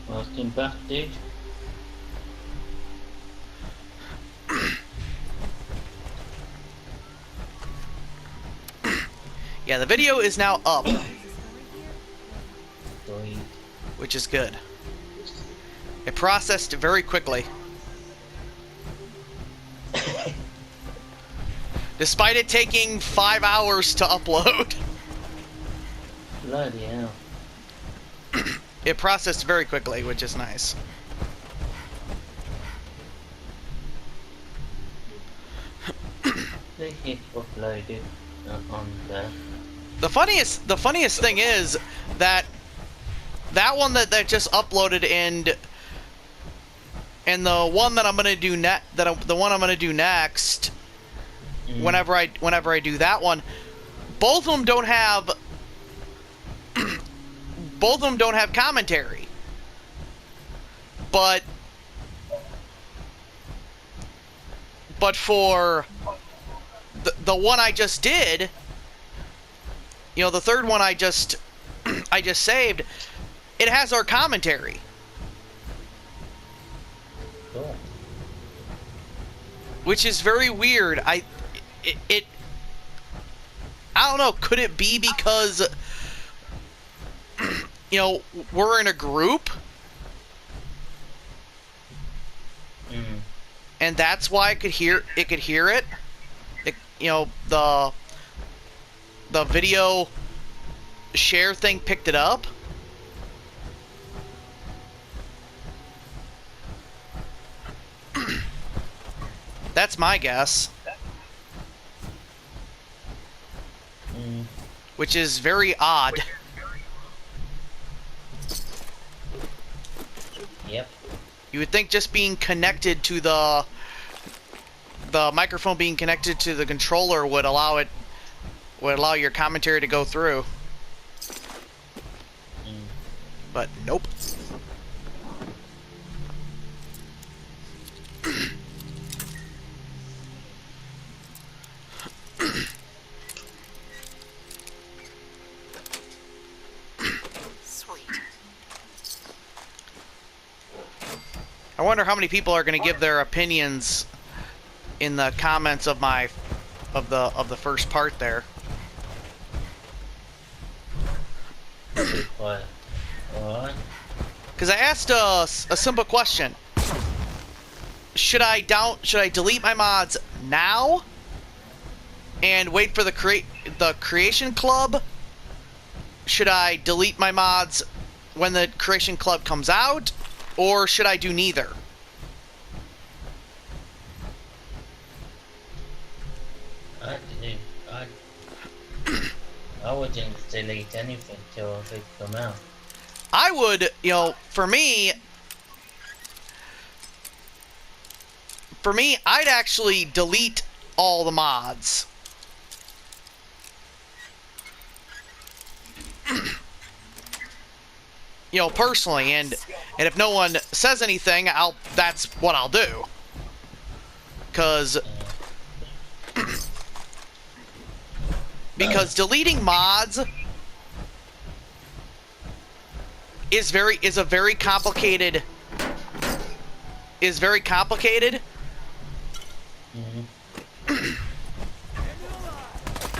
Welcome back, dude. Yeah, the video is now up, Sweet. which is good. It processed very quickly. Despite it taking 5 hours to upload. Bloody hell. It processed very quickly, which is nice. They hit uploaded on there. The funniest thing is that one that just uploaded and the one that I'm gonna do the one I'm gonna do next. Whenever I do that one, both of them don't have commentary. But for the one I just did, you know, the third one I just saved, it has our commentary. Cool. Which is very weird. I don't know, could it be because you know, we're in a group? And that's why it could hear it. You know, the video share thing picked it up. That's my guess. Which is very odd. Yep. You would think just being connected to the microphone being connected to the controller would allow your commentary to go through. But nope. I wonder how many people are going to give their opinions in the comments of the first part there. What? Alright. Because I asked a simple question: should I delete my mods now and wait for the creation club? Should I delete my mods when the creation club comes out? Or should I do neither? I wouldn't delete anything till they come out. I would, you know, for me, I'd actually delete all the mods. You know, personally, and if no one says anything, that's what I'll do. Because deleting mods is very complicated.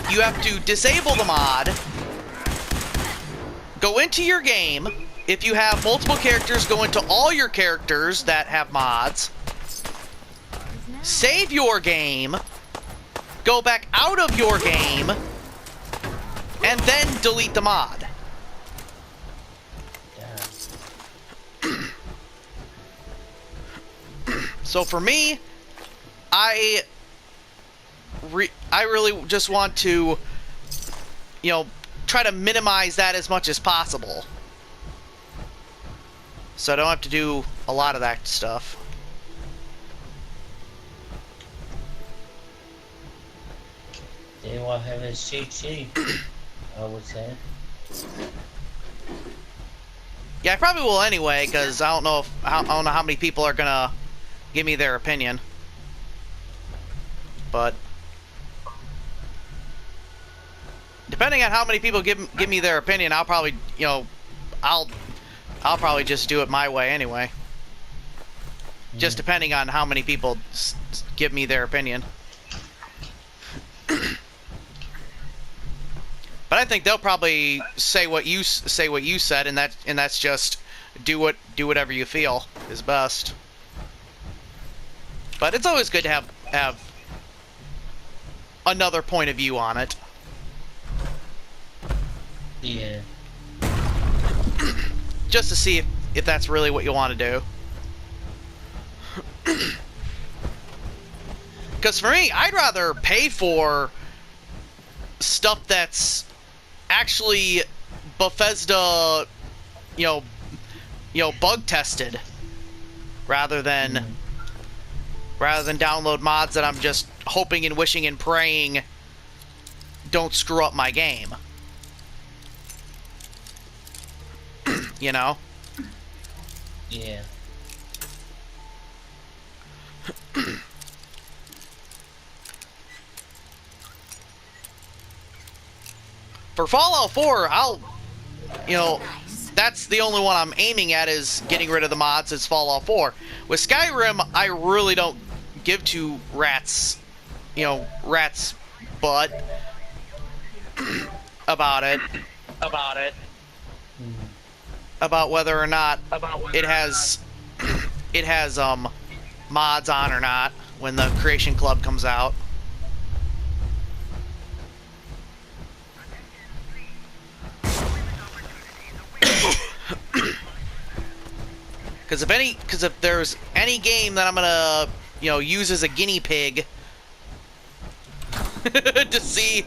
You have to disable the mod, go into your game. If you have multiple characters, go into all your characters that have mods, save your game, go back out of your game, and then delete the mod. So for me, I really just want to, you know, try to minimize that as much as possible. So I don't have to do a lot of that stuff. Do I have a CC? I would say. Yeah, I probably will anyway, because I don't know how many people are gonna give me their opinion. But depending on how many people give me their opinion, I'll probably, you know, I'll probably just do it my way anyway. Just depending on how many people give me their opinion. But I think they'll probably say what you said, and that's just do whatever you feel is best. But it's always good to have another point of view on it. Yeah. Just to see if that's really what you want to do. Because for me, I'd rather pay for stuff that's actually Bethesda, you know, bug tested, rather than download mods that I'm just hoping and wishing and praying don't screw up my game. You know? Yeah. For Fallout 4, you know, that's the only one I'm aiming at, is getting rid of the mods, is Fallout 4. With Skyrim, I really don't give two rats, you know, butt about it. About whether or not it has mods on or not when the Creation Club comes out. Because if there's any game that I'm gonna, you know, use as a guinea pig to see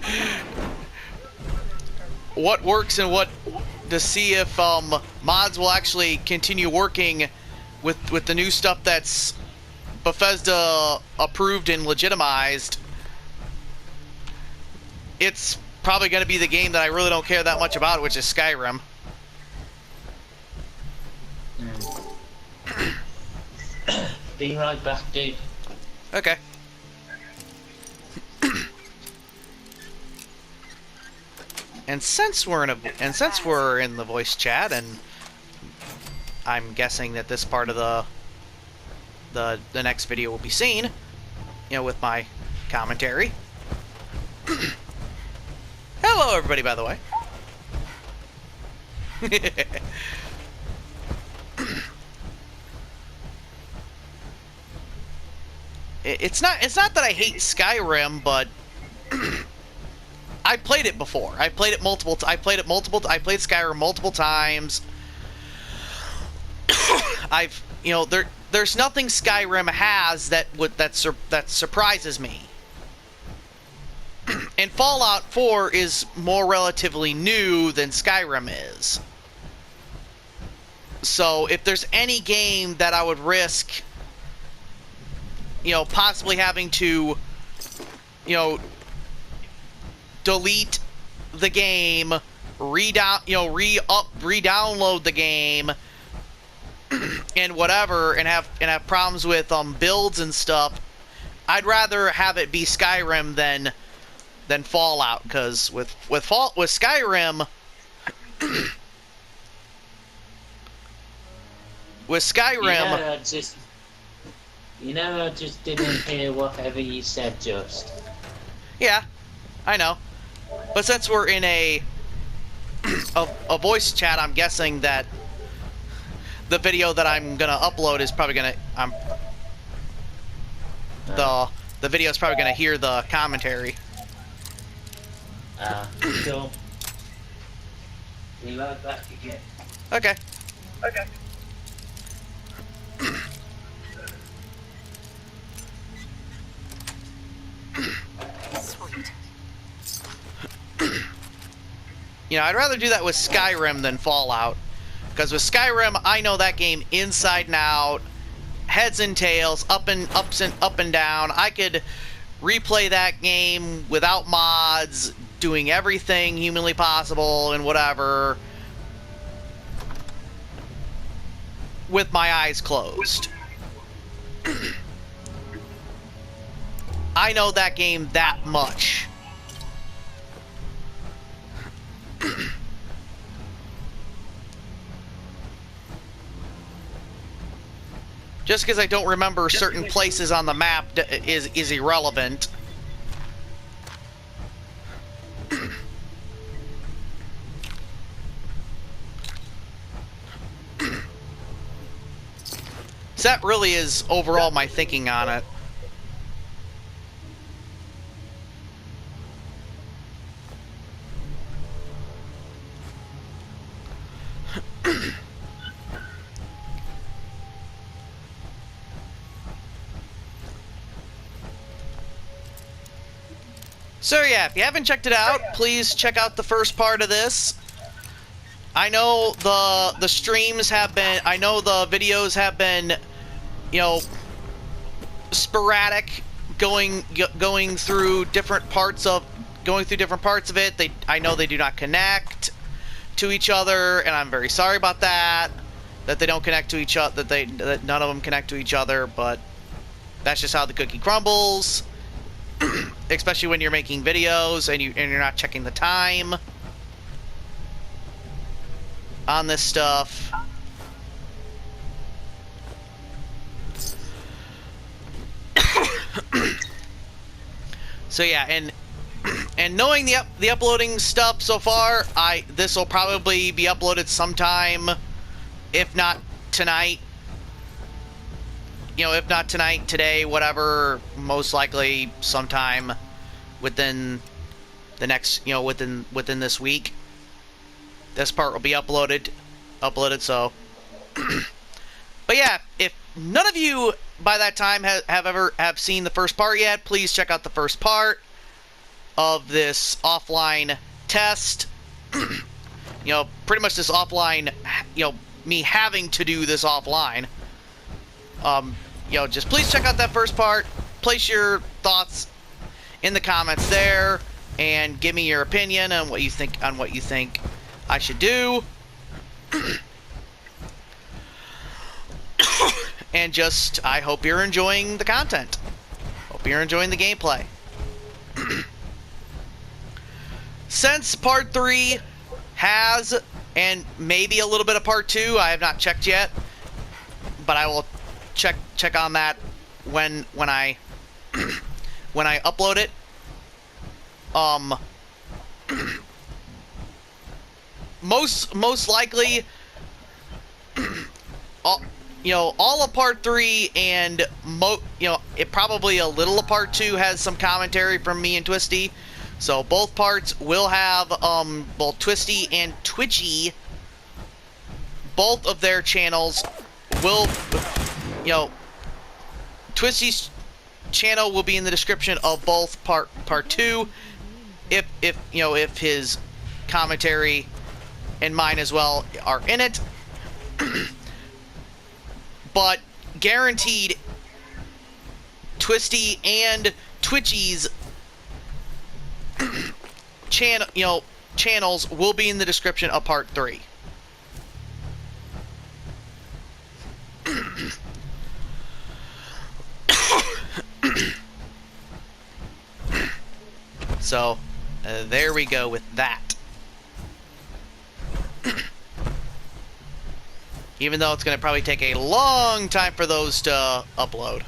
what works and to see if mods will actually continue working with the new stuff that's Bethesda approved and legitimized, it's probably going to be the game that I really don't care that much about, which is Skyrim. Be right back, dude. Okay. And since we're in the voice chat, and I'm guessing that this part of the next video will be seen, you know, with my commentary. Hello, everybody, by the way. It's not that I hate Skyrim, but I played it before. I played Skyrim multiple times. You know, there's nothing Skyrim has that surprises me. And Fallout 4 is more relatively new than Skyrim is. So if there's any game that I would risk, you know, possibly having to, you know, delete the game, re-download the game, and whatever, and have problems with builds and stuff, I'd rather have it be Skyrim than Fallout, because with Skyrim, You know, I just didn't hear whatever you said just. Yeah, I know. But since we're in a voice chat, I'm guessing that the video that I'm gonna upload is probably gonna the video is probably gonna hear the commentary. Cool. Be right back again. Okay. Sweet. You know, I'd rather do that with Skyrim than Fallout. Because with Skyrim, I know that game inside and out, heads and tails, up and down. I could replay that game without mods, doing everything humanly possible and whatever, with my eyes closed. I know that game that much. Just because I don't remember certain places on the map is irrelevant. So that really is overall my thinking on it. So yeah, if you haven't checked it out, please check out the first part of this. I know the streams have been, I know the videos have been, you know, sporadic, going through different parts of it. I know they do not connect to each other, and I'm very sorry about that. That they don't connect to each other. That none of them connect to each other. But that's just how the cookie crumbles. Especially when you're making videos and you're not checking the time on this stuff. So yeah, and knowing the uploading stuff so far, this will probably be uploaded sometime, if not tonight. You know, if not tonight, today, whatever, most likely sometime within the next, you know, within this week. This part will be uploaded, so. But yeah, if none of you by that time have seen the first part yet, please check out the first part of this offline test. You know, pretty much this offline, you know, me having to do this offline. You know, just please check out that first part. Place your thoughts in the comments there, and give me your opinion on what you think I should do. And just, I hope you're enjoying the content. Hope you're enjoying the gameplay. Since part 3 has, and maybe a little bit of part 2, I have not checked yet, but I will check on that when I when I upload it. Most likely, all of part 3 and it probably a little of part 2 has some commentary from me and Twisty. So both parts will have both Twisty and Twitchy, both of their channels will, Twisty's channel will be in the description of both part 2, if his commentary and mine as well are in it. But guaranteed, Twisty and Twitchy's channels will be in the description of part 3. So, there we go with that. Even though it's going to probably take a long time for those to upload,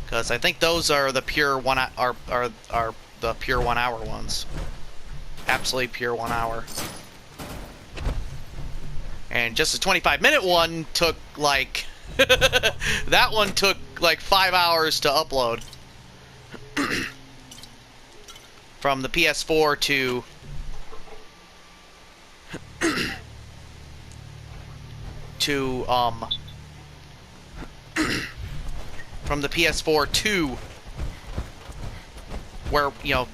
because I think those are the pure are the pure 1 hour ones. Absolutely pure 1 hour. And just the 25-minute one took like that one took like 5 hours to upload. From the PS4 to from the PS4 to where to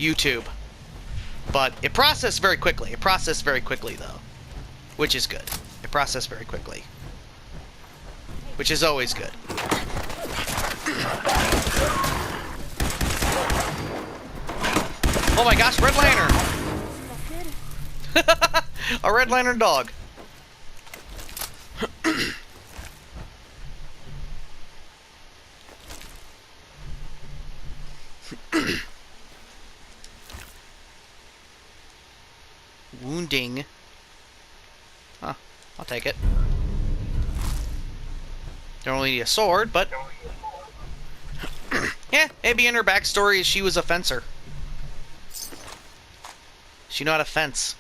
YouTube. But it processed very quickly. It processed very quickly though, which is good. It processed very quickly, which is always good. Oh my gosh, Red Lantern! A Red Lantern dog. Wounding. Huh, I'll take it. Don't really need a sword, but yeah, maybe in her backstory she was a fencer. She knew how to fence.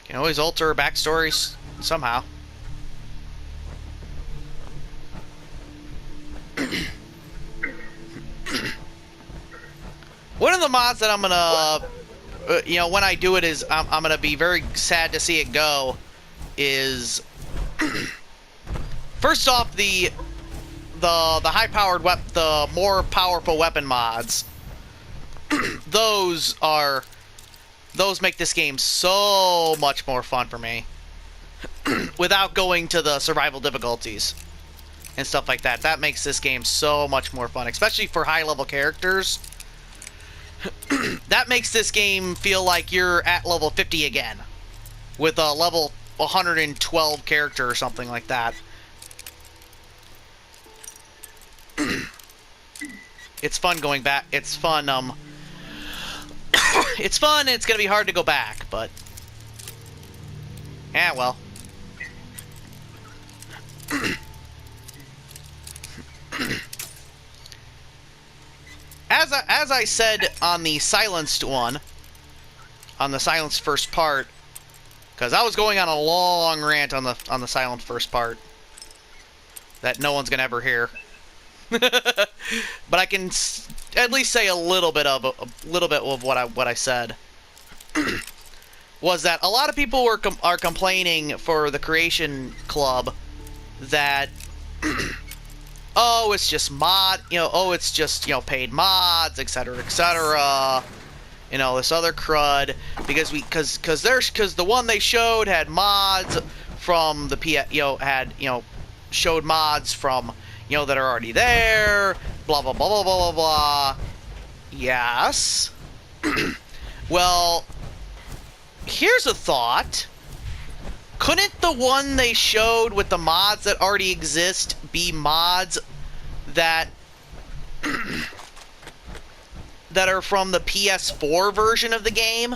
Can always alter her backstory somehow. One of the mods that I'm gonna, when I do it is I'm gonna be very sad to see it go. Is first off the high-powered the more powerful weapon mods. Those make this game so much more fun for me. Without going to the survival difficulties and stuff like that. That makes this game so much more fun, especially for high-level characters. That makes this game feel like you're at level 50 again, with a level 112 character or something like that. It's fun going back. It's fun, it's fun, and it's gonna be hard to go back, but yeah, well. As I said on the silenced one, on the silenced first part, because I was going on a long rant on the silent first part that no one's gonna ever hear, but I can at least say a little bit of what I said. Was that a lot of people are complaining for the Creation Club that oh, it's just it's just paid mods, etc., etc. This other crud because the one they showed had mods from the showed mods from that are already there, blah blah blah blah blah blah blah. Yes. Well, here's a thought. Couldn't the one they showed with the mods that already exist be mods that that are from the PS4 version of the game?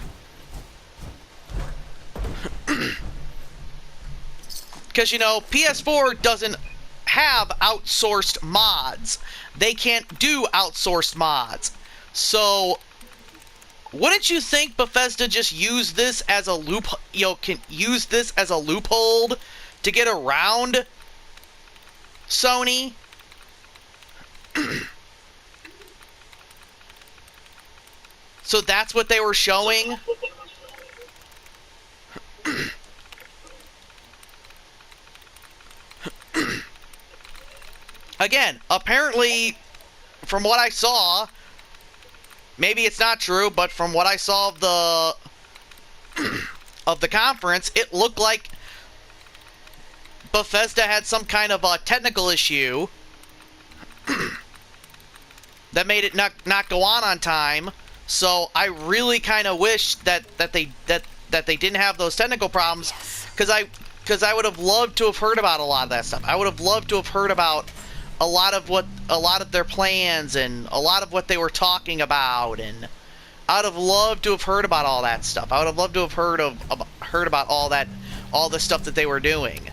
Because, PS4 doesn't have outsourced mods. They can't do outsourced mods. So wouldn't you think Bethesda just use this as a can use this as a loophole to get around Sony? So that's what they were showing? Again, apparently, from what I saw, maybe it's not true, but from what I saw of the conference, it looked like Bethesda had some kind of a technical issue that made it not go on time. So I really kind of wish that they didn't have those technical problems, because I would have loved to have heard about a lot of that stuff. I would have loved to have heard about a lot of their plans and a lot of what they were talking about, and I would have loved to have heard about all that stuff. I would have loved to have heard about all the stuff that they were doing,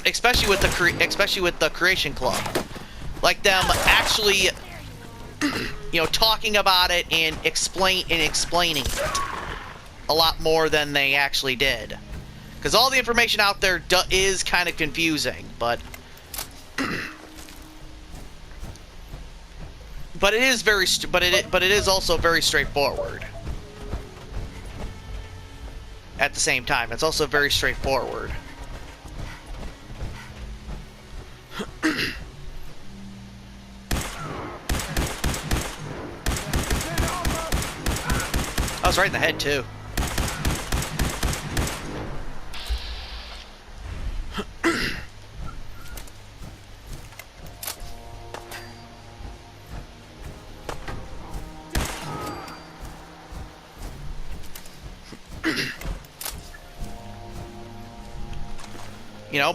especially with the Creation Club, like them actually, talking about it and explaining it a lot more than they actually did, because all the information out there is kind of confusing, but. But it is also very straightforward. At the same time, it's also very straightforward. I was right in the head too.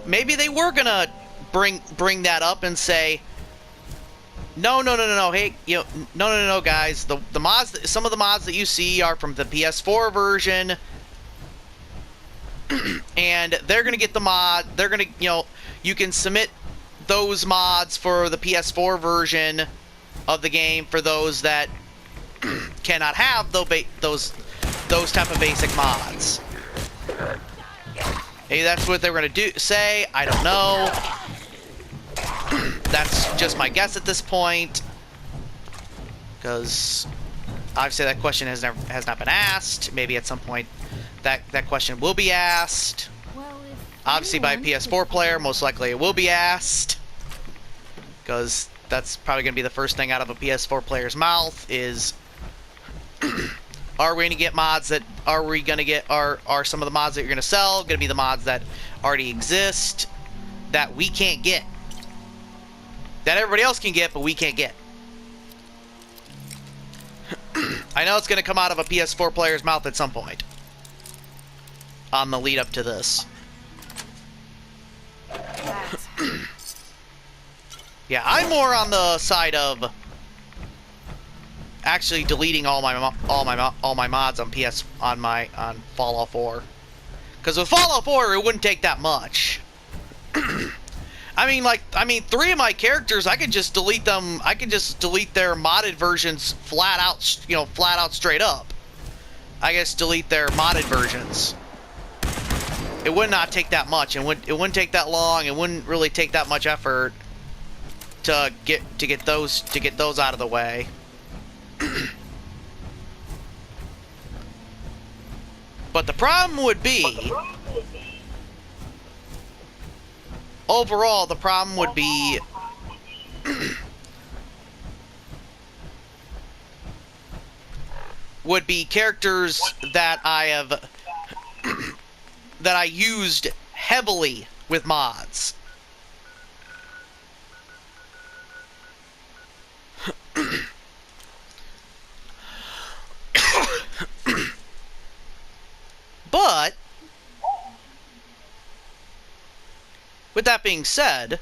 Maybe they were gonna bring that up and say, no, hey, no, guys, the mods, some of the mods that you see are from the PS4 version. and they're gonna get the mod. They're gonna, you know, you can submit those mods for the PS4 version of the game for those that cannot have those type of basic mods. Maybe that's what they're gonna say. I don't know. That's just my guess at this point, because obviously that question has not been asked. Maybe at some point that question will be asked. Well, Obviously by a PS4 player, most likely it will be asked, because that's probably going to be the first thing out of a PS4 player's mouth is, are we going to get mods that, are some of the mods that you're going to sell going to be the mods that already exist that we can't get? That everybody else can get, but we can't get. I know it's going to come out of a PS4 player's mouth at some point on the lead up to this. Yeah, I'm more on the side of actually deleting all my mods on on Fallout 4. Because with Fallout 4, it wouldn't take that much. I mean, 3 of my characters, I could just delete them. I could just delete their modded versions flat out straight up. I guess delete their modded versions. It would not take that much, and it wouldn't take that long. It wouldn't really take that much effort to get those out of the way. But the problem would be, overall, the problem would be characters that I used heavily with mods. But with that being said,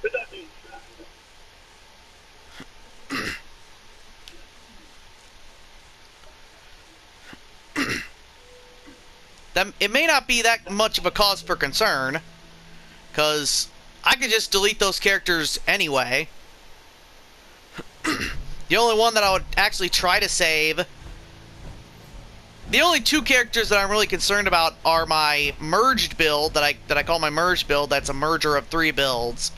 that it may not be that much of a cause for concern, because I could just delete those characters anyway. The only one that I would actually try to save, the only 2 characters that I'm really concerned about are my merged build that I call my merged build. That's a merger of 3 builds.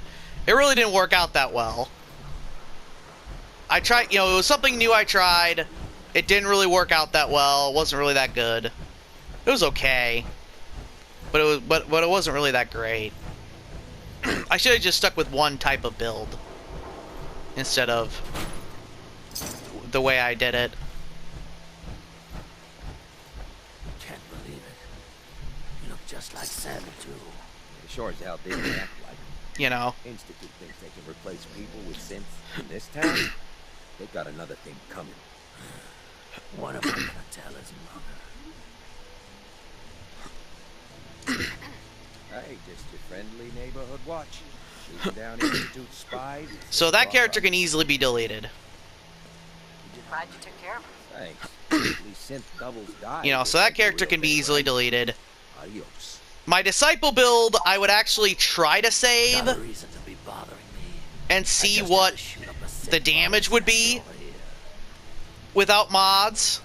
It really didn't work out that well. I tried, it was something new I tried. It didn't really work out that well. It wasn't really that good. It was okay, but it wasn't really that great. I should have just stuck with one type of build instead of the way I did it. Can't believe it. You look just like Sam, too. They sure as hell didn't act like it. You know. Institute thinks they can replace people with synths in this town. They've got another thing coming. What am I gonna tell his mother? Hey, just your friendly neighborhood watch. Shooting down Institute spies. So that character can easily be deleted. Glad you took care of her. Thanks. At least synth doubles die. So that character can be easily deleted. Adios. My disciple build, I would actually try to save Not a reason to be bothering me. and see what the damage would be without mods.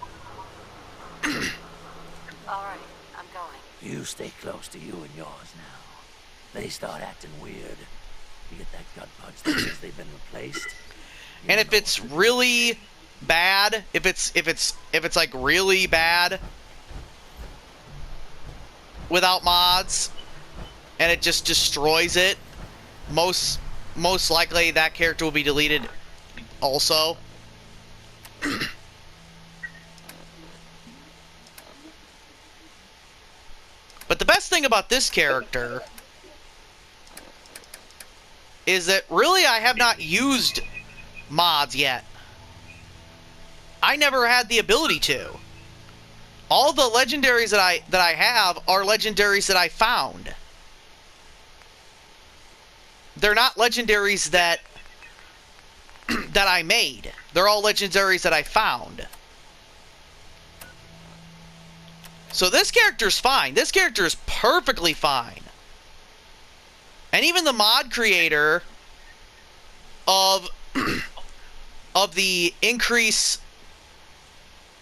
Alright, I'm going. You stay close to you and yours now. They start acting weird. You get that gut punch that says they've been replaced. And if it's really bad, if it's like really bad without mods and it just destroys it, most likely that character will be deleted also. But the best thing about this character is that really I have not used mods yet. I never had the ability to. All the legendaries that I have are legendaries that I found. They're not legendaries that I made. They're all legendaries that I found. So this character's fine. This character is perfectly fine. And even the mod creator of of the increase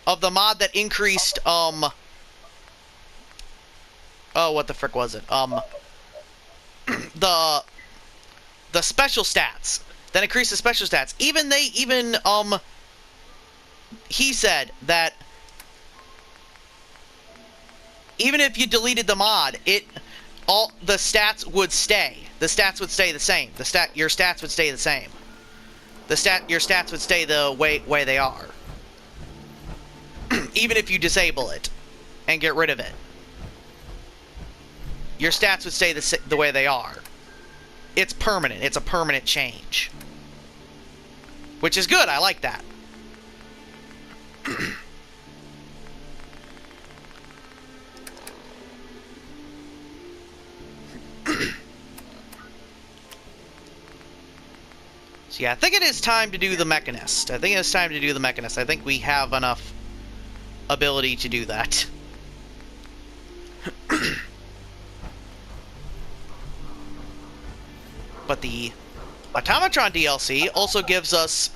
of the mod that increased oh, what the frick was it? The special stats. That increased the special stats. He said that even if you deleted the mod, all the stats would stay. The stats would stay the same. Your stats would stay the same. Your stats would stay the way they are. Even if you disable it and get rid of it, your stats would stay the way they are. It's permanent. It's a permanent change, which is good. I like that. So yeah, I think it is time to do the Mechanist. I think we have enough ability to do that. But the Automatron DLC also gives us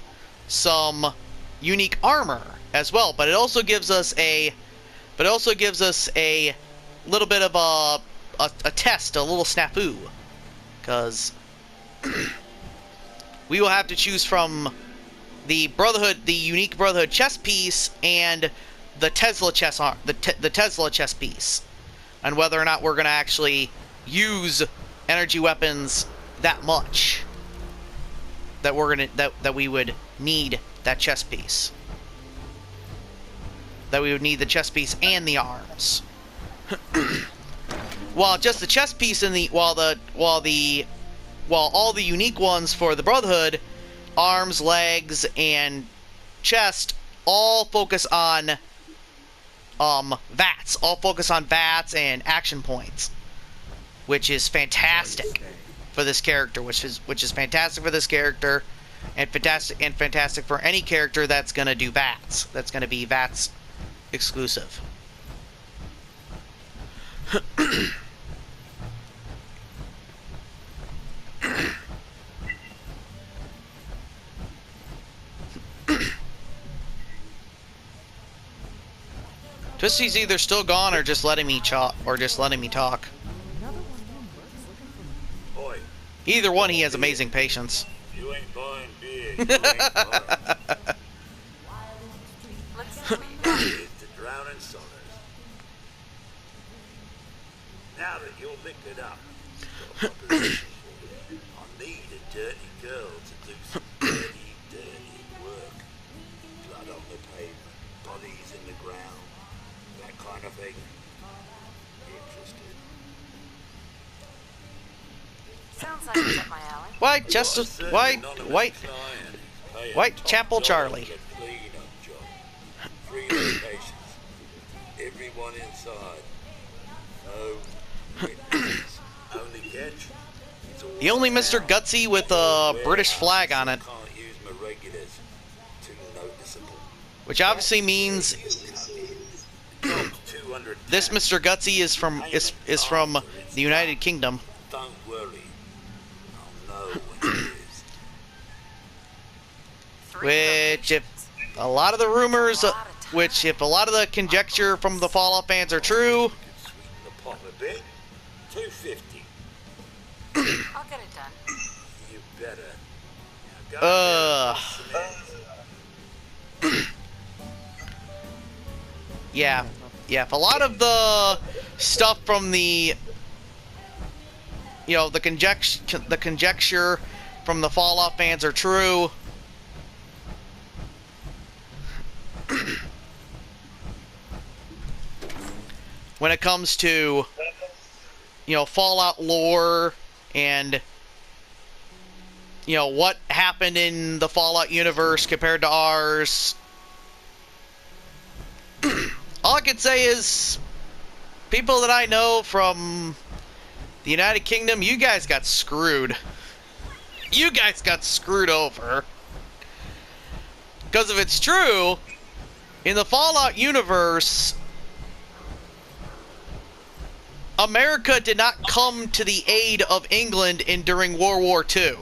some unique armor as well. But it also gives us a little bit of a test, a little snafu, because we will have to choose from the unique Brotherhood chess piece and the Tesla chess the Tesla chess piece, and whether or not we're going to actually use energy weapons that much that we would need that chess piece. That we would need the chess piece and the arms. While just the chess piece and while all the unique ones for the Brotherhood, arms, legs, and chest, all focus on VATS. All focus on VATS and action points, which is fantastic for this character. Which is fantastic for this character, and fantastic for any character that's gonna do VATS. That's gonna be VATS exclusive. Twisty's either still gone or just letting me talk. Boy, Either one, he has amazing patience. you ain't buying beer. You ain't buying. Let's see what you got. Here's to drowning solars. Now that you're liquored up, got a proposition for you. I need a dirty girl to do some dirty, dirty work. Blood on the pavement, bodies in the ground, that kind of thing. Interested? Sounds like it's up my alley. White Justice, White Chapel Charlie. Three locations. Everyone inside. No witnesses. Only catch. It's all The only Mr. down. Gutsy with a British flag on it, Can't use my regulars. Too noticeable. which obviously means 200 this Mr. Gutsy is from the United Kingdom. Don't worry. I'll know when it is. Which, if a lot of the rumors, if a lot of the conjecture from the Fallout fans are true, Could sweeten the pot a bit. 250. I'll get it done. You better. Now go and get yeah, if a lot of the stuff from the conjecture from the Fallout fans are true, when it comes to Fallout lore and what happened in the Fallout universe compared to ours, all I can say is people that I know from the United Kingdom, you guys got screwed. You guys got screwed over. Because if it's true, in the Fallout universe, America did not come to the aid of England during World War II.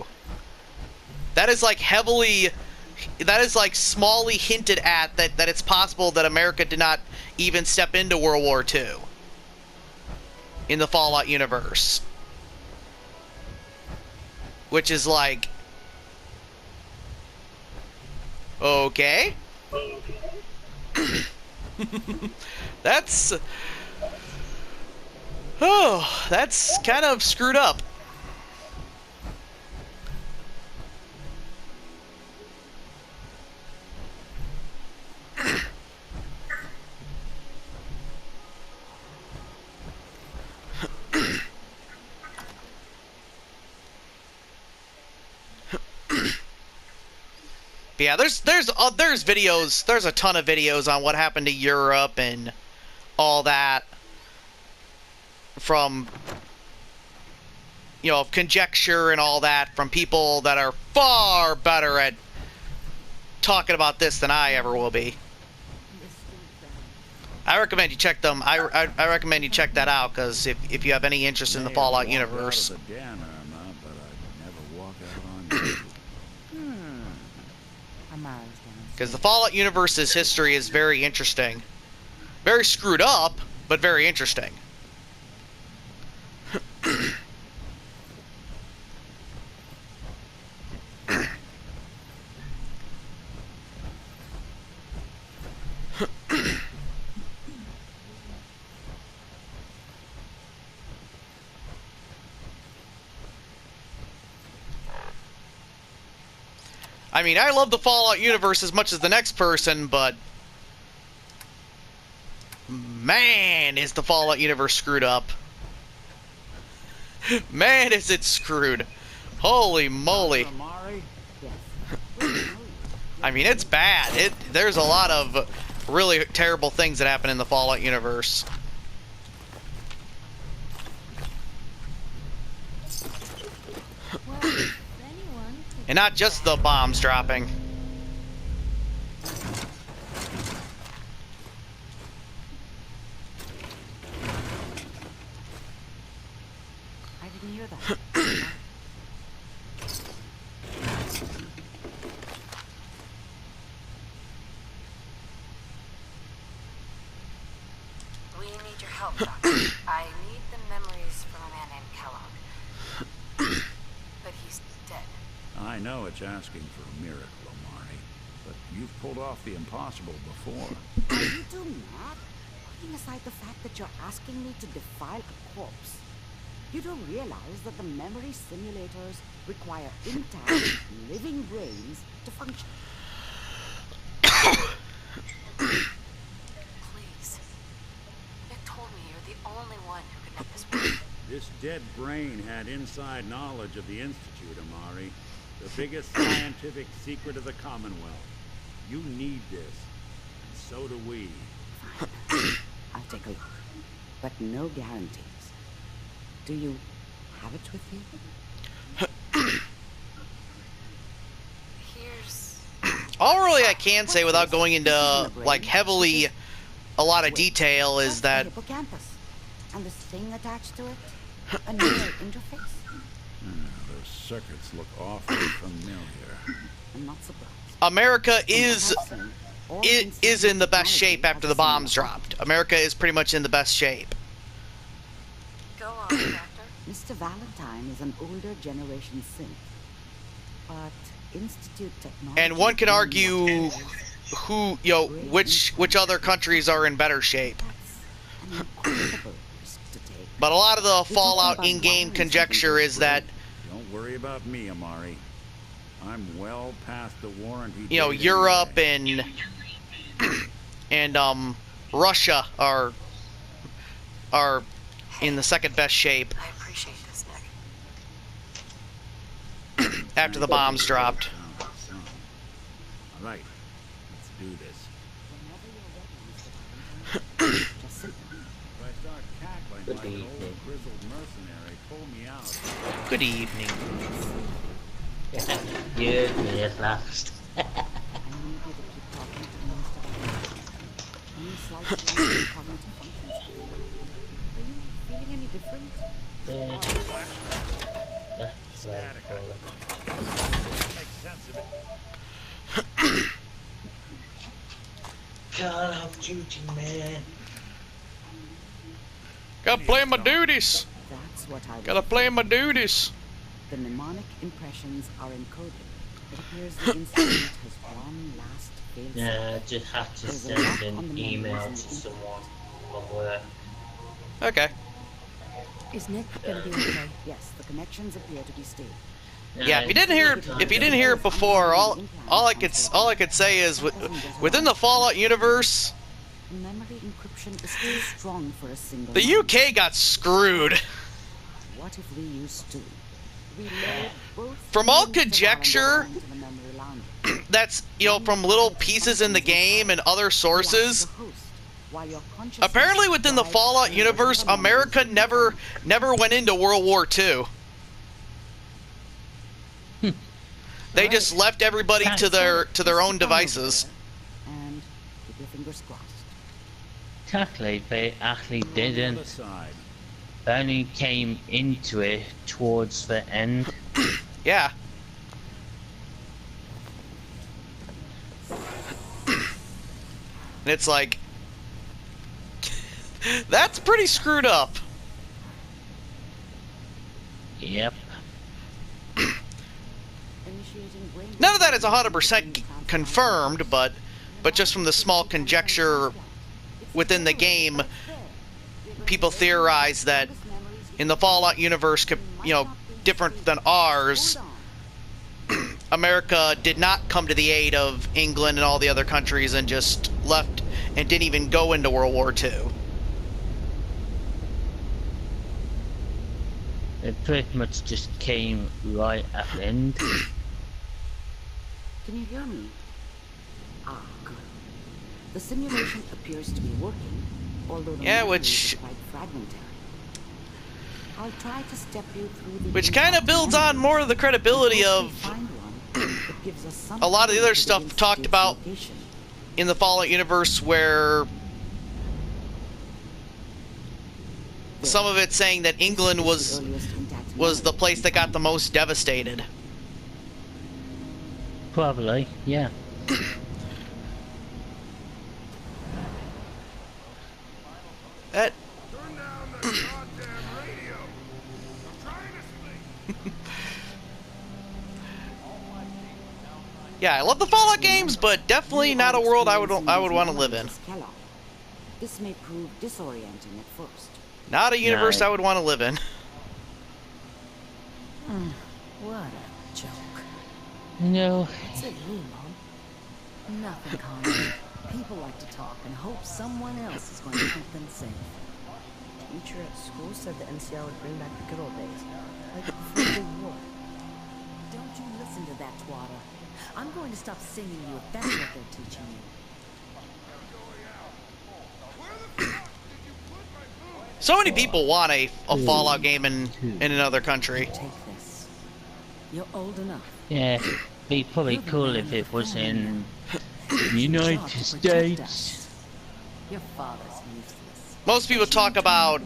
That is like smally hinted at that it's possible that America did not even step into World War II in the Fallout universe. Which is like, okay. That's kind of screwed up. Yeah, there's videos, there's a ton of videos on what happened to Europe and all that from, you know, conjecture and all that from people that are far better at talking about this than I ever will be. I recommend you check them. I recommend you check that out, because if you have any interest in the Fallout universe. Because the Fallout universe's history is very interesting. Very screwed up, but very interesting. I mean, I love the Fallout universe as much as the next person, but man, is the Fallout universe screwed up. Man, is it screwed. Holy moly. I mean, it's bad. There's a lot of really terrible things that happen in the Fallout universe. And not just the bombs dropping. I didn't hear that. We need your help, Doctor. I need the memories from a man named Kellogg. But he's dead. I know it's asking for a miracle, Amari, but you've pulled off the impossible before. Are you too mad? Putting aside the fact that you're asking me to defile a corpse, you don't realize that the memory simulators require intact, living brains to function. Please. Nick told me you're the only one who could make this work. This dead brain had inside knowledge of the Institute, Amari. The biggest scientific secret of the Commonwealth. You need this, and so do we. Fine. I'll take a look. But no guarantees. Do you have it with you? Here's... All really I can say without going into, like, heavily a lot of detail is that... hippocampus. And this thing attached to it? A neural interface? Those circuits look awfully familiar. I'm not surprised. America is in the best shape after the bombs dropped. America is pretty much in the best shape. Go on, Doctor. Mr. Valentine is an older generation synth. But Institute technology... And one can argue who, you know, which other countries are in better shape. That's an incredible risk to take. But a lot of the Fallout in-game conjecture is that, Don't worry about me, Amari. I'm well past the warranty. you know, date Europe anyway. and Russia are in the second best shape I appreciate this, Nick. after the bombs dropped. All right, let's do this. Whenever you're ready, Mr. Valentine, just sit down. If I start cackling Good like an evening. old grizzled mercenary, pull me out. Good evening. Good minute last. I need you to keep talking to me, Mr. Valentine. Any slight change in cognitive functions. Are you feeling any different? That's what I call it. Make sense of it. God, I'm duty, man. Gotta play my duties. That's what I was Gotta play my duties. The mnemonic impressions are encoded. It appears the Institute has one last failsafe. Yeah, I just had to There's a send lock on an the email memories to and someone from work. Okay. Is Nick gonna be okay? Yes, the connections appear to be stable. Yeah, if you didn't hear it before, all I could say is within the Fallout universe, Memory encryption is too strong for a single. the UK got screwed. What if we used to reload both From all memories of conjecture, our into the memory laundry? that's, you know, from little pieces in the game and other sources. Apparently within the Fallout universe, America never went into World War II. They just left everybody to their own devices. And keep your fingers crossed. Technically, they actually On the didn't. other side. They only came into it towards the end. Yeah. And it's like, that's pretty screwed up. Yep. None of that is 100% confirmed, but just from the small conjecture within the game, people theorize that in the Fallout universe, you know, different than ours, America did not come to the aid of England and all the other countries and just left and didn't even go into World War II. It pretty much just came right at the end. Can you hear me? Ah, good. The simulation appears to be working, although the Yeah, memories which- are quite fragmentary. I'll try to step you through the Which kind of builds on more of the credibility of a lot of the other stuff talked about in the Fallout universe, where some of it saying that England was the place that got the most devastated. Probably, yeah. That Turn down that goddamn radio. I'm trying to sleep. yeah, I love the Fallout games, but definitely not a world I would want to live in. This may prove disorienting at first. Not a universe No. I would want to live in. What a joke. No. What's it mean, Mom? Nothing, Connor. People like to talk and hope someone else is going to keep them safe. Teacher at school said the NCR would bring back the good old days, like before the war. Don't you listen to that twatter. I'm going to stop singing you if that's what they're teaching you. So many people want a Fallout game in another country. Take this. You're old enough. Yeah, be probably cool if it was in the United States. Your father's useless. Most people talk about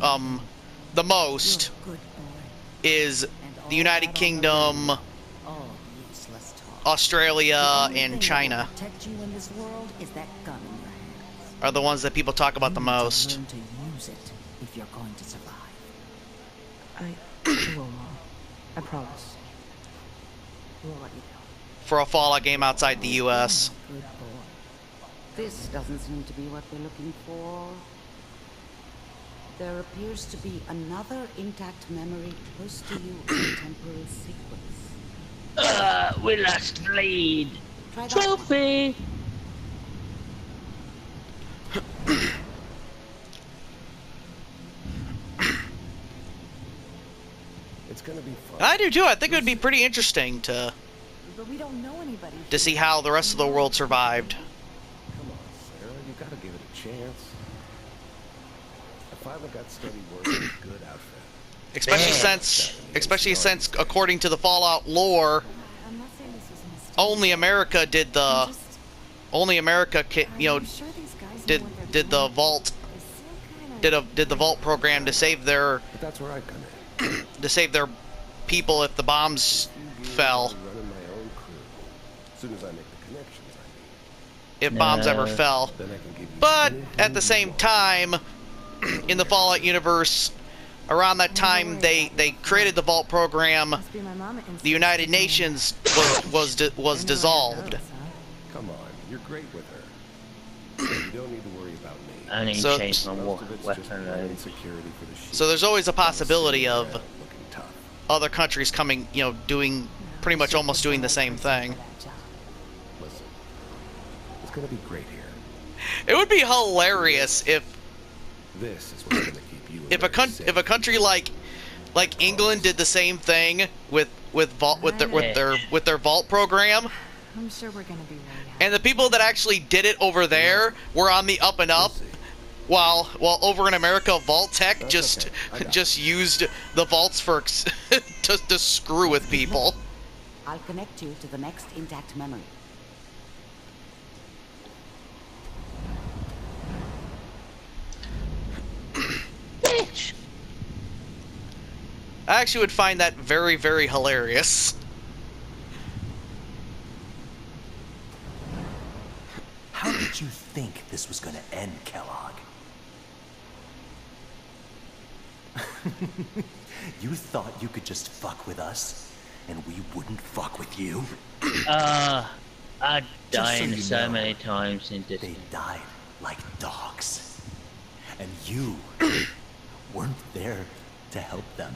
the most You're a good boy. is And all the United that Kingdom, all useless talk. Australia, The only and thing China that will protect you in this world is that gun in your hands. are the ones that people talk about the You need to most. learn to use it if you're going to survive. I will, Mom. I promise. I won't let you down. For a Fallout game outside the US. Good boy. This doesn't seem to be what we're looking for. There appears to be another intact memory close to you in the temporal sequence. We lost the lead. Try that one. Trophy. It's gonna be fun. And I do too. I think it would be pretty interesting to But we don't know anybody. see how the rest of the world survived. Come on, Sarah, you gotta give it a chance. I finally got steady work with a good outfit. Especially since according to the Fallout lore, I'm not saying this was a mistake. only America did the I'm just- only America are you know you sure these guys know did what they're did the doing? vault They seem kinda did the vault program to save their But that's where I come in. to save their people if the bombs fell. Running my own crew. As soon as I make the connections I need, If bombs ever fell. then I can give you But anything at the you same want. time, in the Fallout universe, around that time they created the vault program. Must be my mama The United Nations was dissolved. Come on, you're great with her. You don't need to worry about me. I need So- to change my Most of it's just weapon plain load. security for the sheep. So there's always a possibility of Looking tough. other countries coming, doing pretty much almost doing the same thing. Listen, it's gonna be great here. It would be hilarious if This is what's gonna keep you. if a country like England did the same thing with their vault program, I'm sure we're gonna be right out. and the people that actually did it over there were on the up and up, while over in America, Vault Tech That's just okay. I got just used the vaults for to screw with people. I'll connect you to the next intact memory. Bitch! I actually would find that very, very hilarious. How did you think this was gonna end, Kellogg? You thought you could just fuck with us, and we wouldn't fuck with you? I Just so died you so know, many times in this. They died like dogs. And you weren't there to help them.